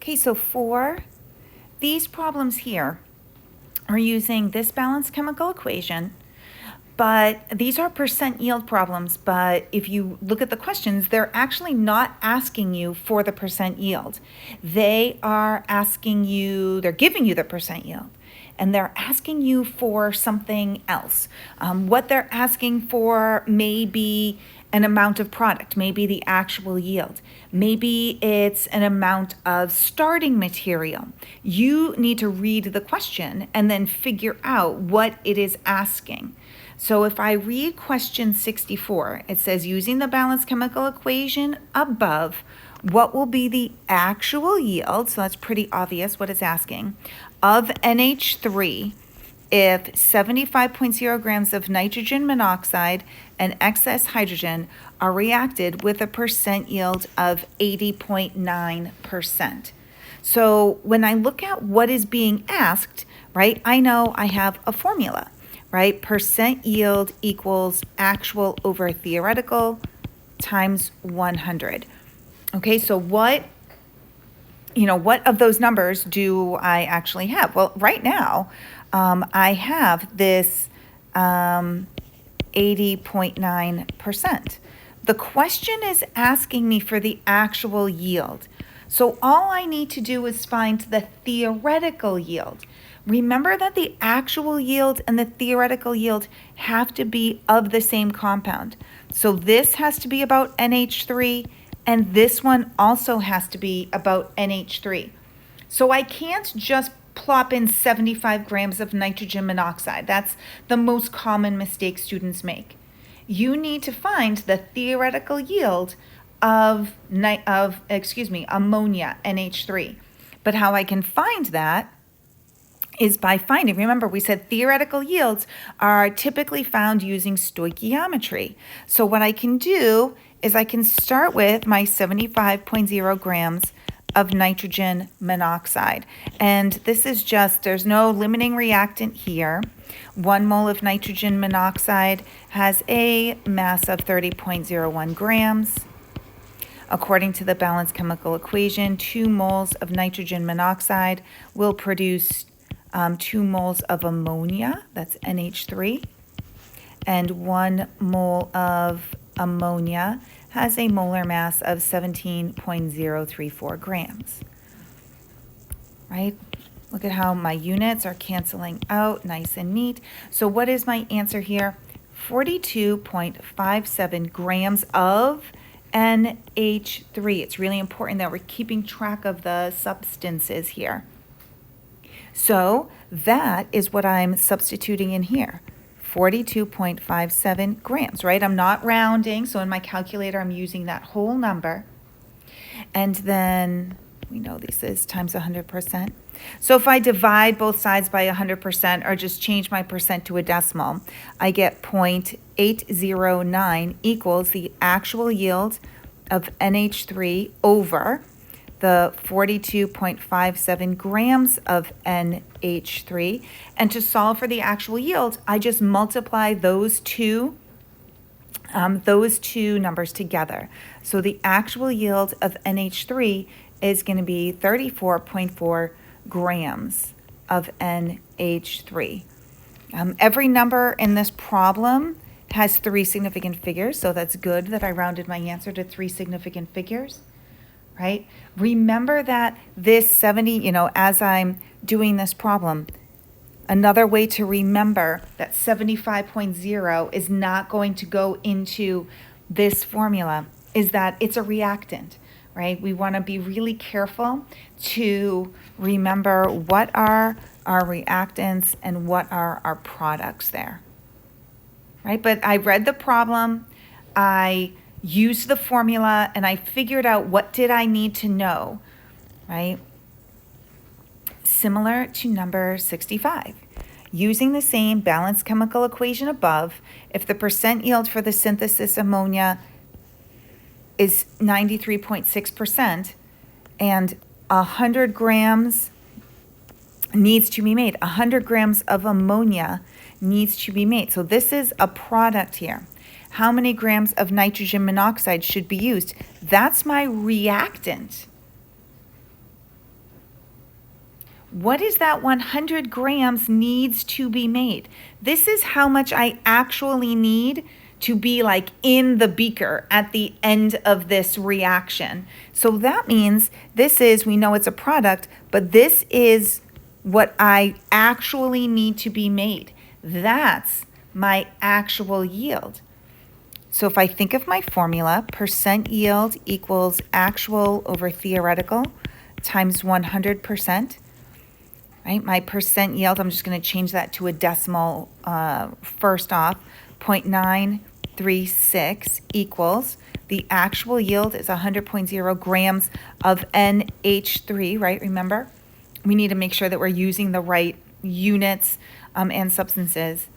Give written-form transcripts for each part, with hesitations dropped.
Okay, so for these problems here are using this balanced chemical equation, but these are percent yield problems. But if you look at the questions, they're actually not asking you for the percent yield. They are asking you, they're giving you the percent yield, and they're asking you for something else. What they're asking for may be an amount of product, maybe the actual yield. Maybe it's an amount of starting material. You need to read the question and then figure out what it is asking. So if I read question 64, it says, using the balanced chemical equation above, what will be the actual yield, so that's pretty obvious what it's asking, of NH3 if 75.0 grams of nitrogen monoxide and excess hydrogen are reacted with a percent yield of 80.9%. So when I look at what is being asked, right, I know I have a formula, right? Percent yield equals actual over theoretical times 100. Okay, so what of those numbers do I actually have? Well, right now, I have this 80.9%. The question is asking me for the actual yield. So all I need to do is find the theoretical yield. Remember that the actual yield and the theoretical yield have to be of the same compound. So this has to be about NH3, and this one also has to be about NH3. So I can't just plop in 75 grams of nitrogen monoxide. That's the most common mistake students make. You need to find the theoretical yield of ammonia, NH3. But how I can find that is by finding, remember we said theoretical yields are typically found using stoichiometry. So what I can do is I can start with my 75.0 grams of nitrogen monoxide. And this is just, there's no limiting reactant here. 1 mole of nitrogen monoxide has a mass of 30.01 grams. According to the balanced chemical equation, 2 moles of nitrogen monoxide will produce 2 moles of ammonia, that's NH3, and 1 mole of ammonia has a molar mass of 17.034 grams, right? Look at how my units are canceling out, nice and neat. So what is my answer here? 42.57 grams of NH3. It's really important that we're keeping track of the substances here. So that is what I'm substituting in here, 42.57 grams, right? I'm not rounding, so in my calculator, I'm using that whole number. And then we know this is times 100%. So if I divide both sides by 100% or just change my percent to a decimal, I get 0.809 equals the actual yield of NH3 over the 42.57 grams of NH3. And to solve for the actual yield, I just multiply those two numbers together. So the actual yield of NH3 is going to be 34.4 grams of NH3. Every number in this problem has 3 significant figures, so that's good that I rounded my answer to 3 significant figures, right? Remember that this 70, as I'm doing this problem, another way to remember that 75.0 is not going to go into this formula is that it's a reactant, right? We want to be really careful to remember what are our reactants and what are our products there, right? But I read the problem, I used the formula, and I figured out what did I need to know, right? Similar to number 65. Using the same balanced chemical equation above, if the percent yield for the synthesis ammonia is 93.6% and 100 grams needs to be made, 100 grams of ammonia needs to be made. So this is a product here. How many grams of nitrogen monoxide should be used? That's my reactant. what is that 100 grams needs to be made? This is how much I actually need to be like in the beaker at the end of this reaction. So that means this is, we know it's a product, but this is what I actually need to be made. That's my actual yield. So if I think of my formula, percent yield equals actual over theoretical times 100%. Right, my percent yield, I'm just going to change that to a decimal first off, 0.936 equals, the actual yield is 100.0 grams of NH3, right? Remember, we need to make sure that we're using the right units and substances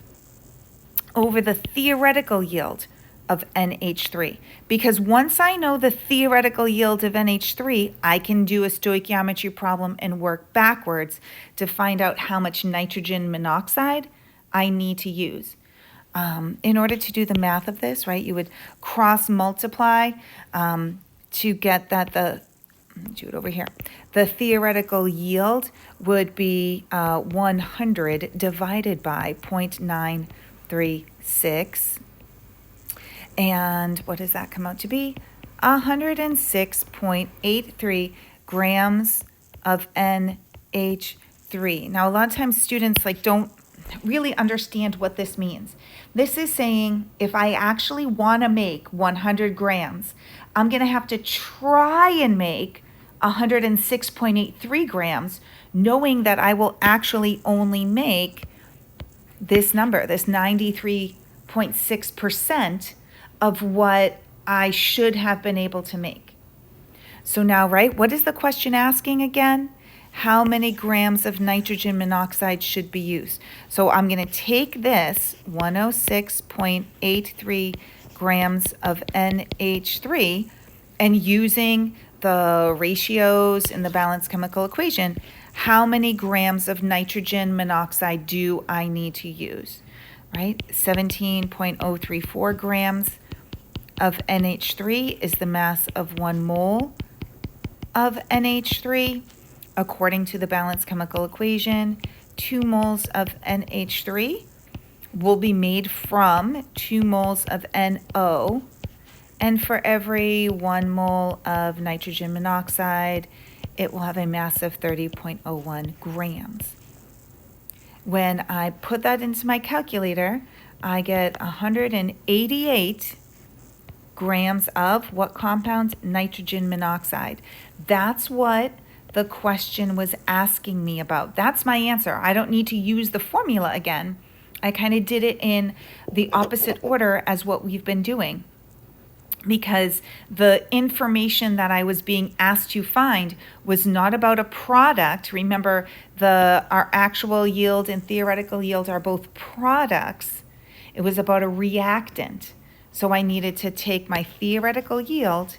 over the theoretical yield of NH3. Because once I know the theoretical yield of NH3, I can do a stoichiometry problem and work backwards to find out how much nitrogen monoxide I need to use. In order to do the math of this, right, you would cross multiply to get that let me do it over here. The theoretical yield would be 100 divided by 0.936. And what does that come out to be? 106.83 grams of NH3. Now, a lot of times students don't really understand what this means. This is saying if I actually want to make 100 grams, I'm going to have to try and make 106.83 grams, knowing that I will actually only make this number, this 93.6% of what I should have been able to make. So now, right, what is the question asking again? How many grams of nitrogen monoxide should be used? So I'm going to take this 106.83 grams of NH3 and using the ratios in the balanced chemical equation, how many grams of nitrogen monoxide do I need to use? Right? 17.034 grams of NH3 is the mass of 1 mole of NH3. According to the balanced chemical equation, 2 moles of NH3 will be made from 2 moles of NO. And for every 1 mole of nitrogen monoxide, it will have a mass of 30.01 grams. When I put that into my calculator, I get 188 grams of what compound? Nitrogen monoxide. That's what the question was asking me about. That's my answer. I don't need to use the formula again. I kind of did it in the opposite order as what we've been doing, because the information that I was being asked to find was not about a product. Remember, our actual yield and theoretical yield are both products. It was about a reactant. So I needed to take my theoretical yield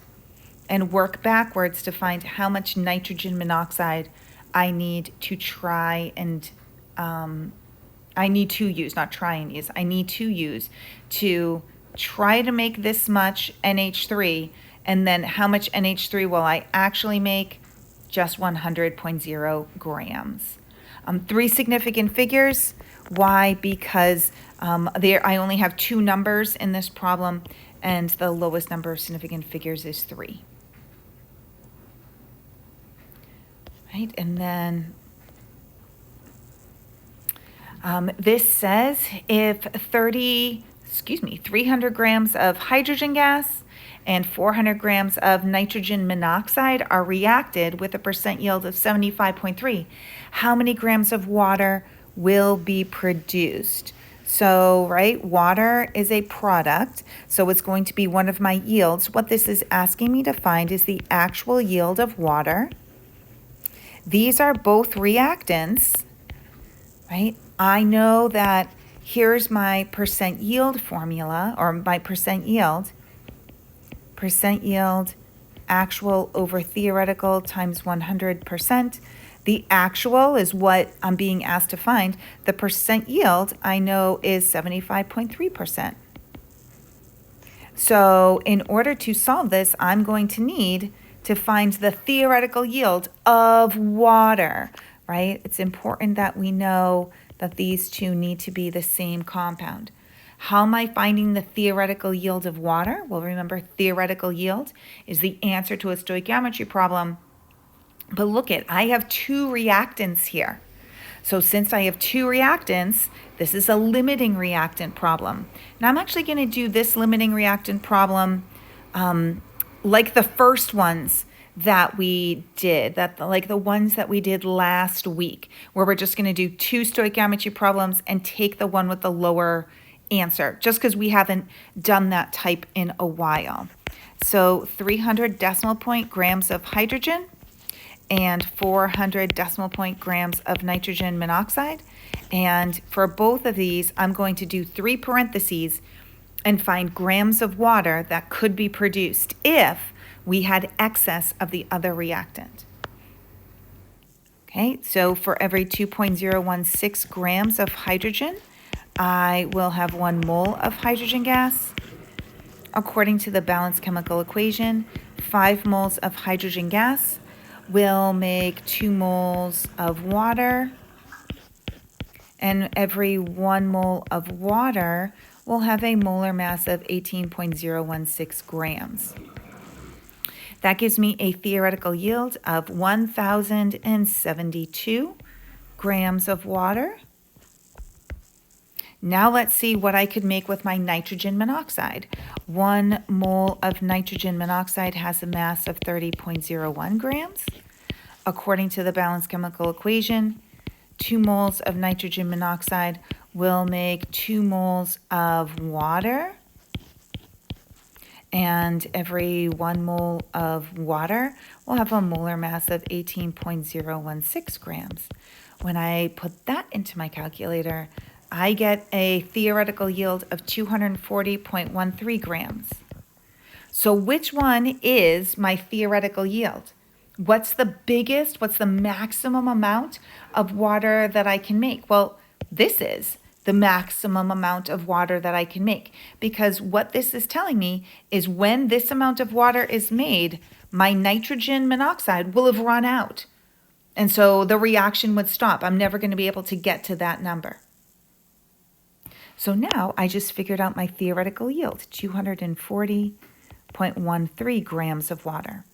and work backwards to find how much nitrogen monoxide I need to try and I need to use, not try and use, I need to use to try to make this much NH3, and then how much NH3 will I actually make? Just 100.0 grams. 3 significant figures. Why? Because I only have 2 numbers in this problem, and the lowest number of significant figures is 3. Right, and then this says if 300 grams of hydrogen gas and 400 grams of nitrogen monoxide are reacted with a percent yield of 75.3, how many grams of water will be produced? So, right, water is a product, so it's going to be one of my yields. What this is asking me to find is the actual yield of water. These are both reactants, right? I know that here's my percent yield formula, or my percent yield. Percent yield, actual over theoretical times 100%. The actual is what I'm being asked to find. The percent yield I know is 75.3%. So in order to solve this, I'm going to need to find the theoretical yield of water, right? It's important that we know that these two need to be the same compound. How am I finding the theoretical yield of water? Well, remember, theoretical yield is the answer to a stoichiometry problem. But look at, I have two reactants here. So since I have two reactants, this is a limiting reactant problem. Now I'm actually going to do this limiting reactant problem like the first ones that we did, like the ones that we did last week, where we're just going to do two stoichiometry problems and take the one with the lower answer, just because we haven't done that type in a while. So 300 decimal point grams of hydrogen and 400 decimal point grams of nitrogen monoxide. And for both of these, I'm going to do 3 parentheses and find grams of water that could be produced if we had excess of the other reactant. Okay, so for every 2.016 grams of hydrogen, I will have 1 mole of hydrogen gas. According to the balanced chemical equation, 5 moles of hydrogen gas will make 2 moles of water, and every 1 mole of water will have a molar mass of 18.016 grams. That gives me a theoretical yield of 1,072 grams of water. Now let's see what I could make with my nitrogen monoxide. 1 mole of nitrogen monoxide has a mass of 30.01 grams. According to the balanced chemical equation, 2 moles of nitrogen monoxide will make 2 moles of water. And every 1 mole of water will have a molar mass of 18.016 grams. When I put that into my calculator, I get a theoretical yield of 240.13 grams. So which one is my theoretical yield? What's the maximum amount of water that I can make? Well, this is the maximum amount of water that I can make, because what this is telling me is when this amount of water is made, my nitrogen monoxide will have run out. And so the reaction would stop. I'm never going to be able to get to that number. So now I just figured out my theoretical yield, 240.13 grams of water.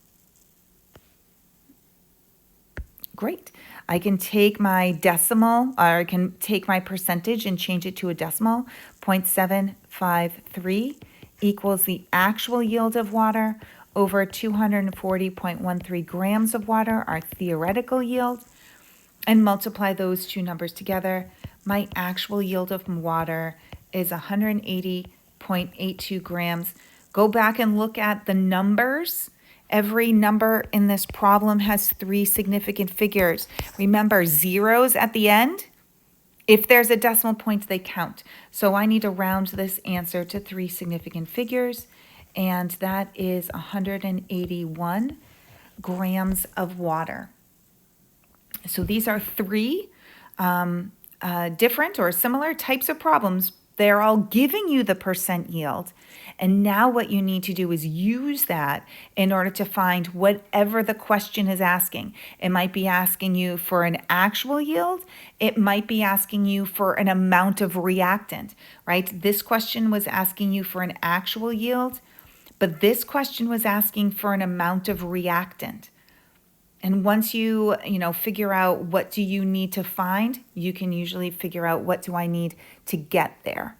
Great. I can take my decimal, or I can take my percentage and change it to a decimal. 0.753 equals the actual yield of water over 240.13 grams of water, our theoretical yield, and multiply those two numbers together. My actual yield of water is 180.82 grams. Go back and look at the numbers. Every number in this problem has 3 significant figures. Remember, zeros at the end, if there's a decimal point, they count. So I need to round this answer to 3 significant figures, and that is 181 grams of water. So these are 3 different or similar types of problems. They're all giving you the percent yield. And now what you need to do is use that in order to find whatever the question is asking. It might be asking you for an actual yield. It might be asking you for an amount of reactant, right? This question was asking you for an actual yield, but this question was asking for an amount of reactant. And once you figure out what do you need to find, you can usually figure out what do I need to get there.